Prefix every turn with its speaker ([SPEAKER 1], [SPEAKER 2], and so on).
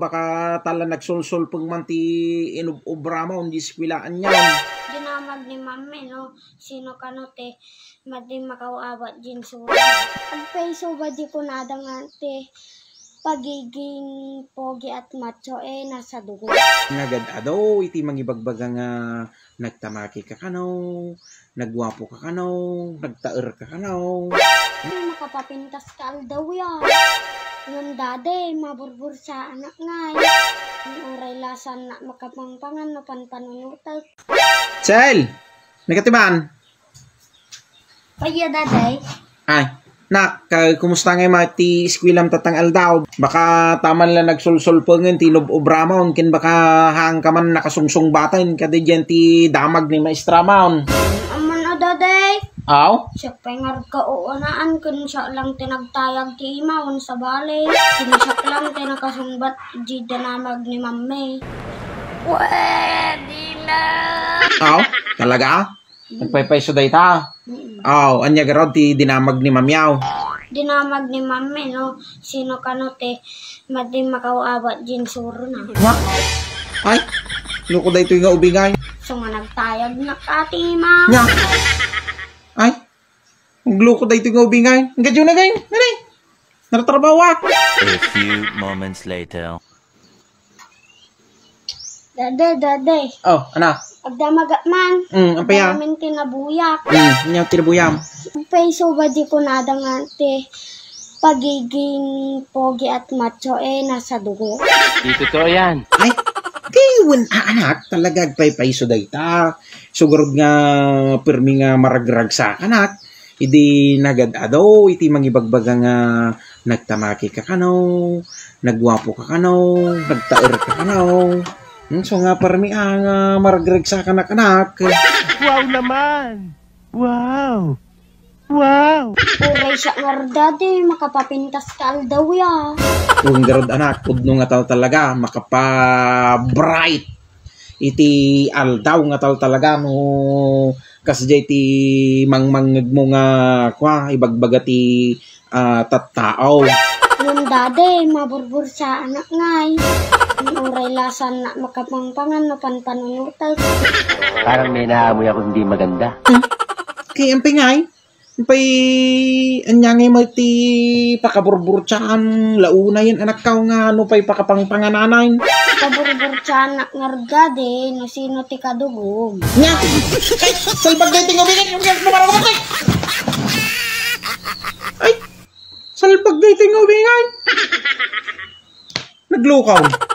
[SPEAKER 1] Baka tala nagsulsul pang manti inubra mo, hindi skwilaan yan.
[SPEAKER 2] Dinamag ni mami, no? Sino ka no, te? Madi makawawat din sura. Ang peso ba di ko nadangante? Pagiging pogi at macho nasa dugo.
[SPEAKER 1] Nagad ado, iti mangibagbaga nga nagtamaki ka kanaw, nagwapo ka kanaw, nagtaer ka kanaw.
[SPEAKER 2] Makapapintas ka daw yan. Nung dade, maburbur sa anak ngay. Ang oray lasan na makapangpangan na panpanunutal.
[SPEAKER 1] Sel! Nagatiban?
[SPEAKER 2] Kaya daday?
[SPEAKER 1] Ay, kumusta nga mati skwilam tatang aldaw? Baka taman lang nagsulsul po nga, tilob obramon, kin baka hang ka man nakasungsung batan, kada dyan ti damag ni maestra maon.
[SPEAKER 2] Aman na daday?
[SPEAKER 1] Aw?
[SPEAKER 2] Siya pengar ka uunaan kun siya lang tinagtayag ti imawon sa balay. Siya lang tinakasumbat di danamag ni mami. Pwede na!
[SPEAKER 1] Aw? Talaga? Nagpaypay suday ta? Aw, anya garod ti dinamag ni mamyaw.
[SPEAKER 2] Dinamag ni mami, no? Sino ka no, te? Madi makawawat din suro na.
[SPEAKER 1] Nga? Ay, luko da ito yung ubingay.
[SPEAKER 2] So nga nagtayag na kati ma.
[SPEAKER 1] Nga? Ay, nagluko da ito yung ubingay. Ang gadyo na gayon. Ano eh? Naratrabawa.
[SPEAKER 3] A few moments later.
[SPEAKER 2] Dade.
[SPEAKER 1] Oh, ana?
[SPEAKER 2] Agdamaga man.
[SPEAKER 1] Ang paya?
[SPEAKER 2] Agdamin tinabuyak.
[SPEAKER 1] Ang tinabuyam.
[SPEAKER 2] Ang peso ba di ko nadangante? Pagiging pogi at macho nasa dugo.
[SPEAKER 3] Di totoo yan.
[SPEAKER 1] Ay, kayo anak, talaga agpaypay suday ta. Sugurod nga pirmi nga maragrag sa anak. Idi nagad ado, iti mangibagbaga nga nagtamaki ka kanaw, nagwapo ka kanaw, nagtaer ka kanaw. So nga parmi ang maragrag sa kanak-anak.
[SPEAKER 3] Wow naman! Wow! Wow!
[SPEAKER 2] Uray siya nga dade, makapapintas ka daw ya.
[SPEAKER 1] Kung garod anak, pudno nga tal talaga, makapa-bright. Iti aldaw nga tal talaga, no, kasi iti mangmangag mo nga, ibagbaga ti tattao.
[SPEAKER 2] Yung dade, maburbur sa anak ngay. Ang oray lasan na makapangpangan na panpanunutal.
[SPEAKER 3] Parang may naamoy ako hindi maganda.
[SPEAKER 1] Kaya ang pingay, anyangay mati pakaburbur tsaan, launa yan anak ka nga, pa'y pakapangpangananain.
[SPEAKER 2] Kaburbur sa anak ngargade, no sino ti kadugom.
[SPEAKER 1] Nya! Salbag na iting ubingay! Ay! Salbag na iting ubingay! Naglukaw.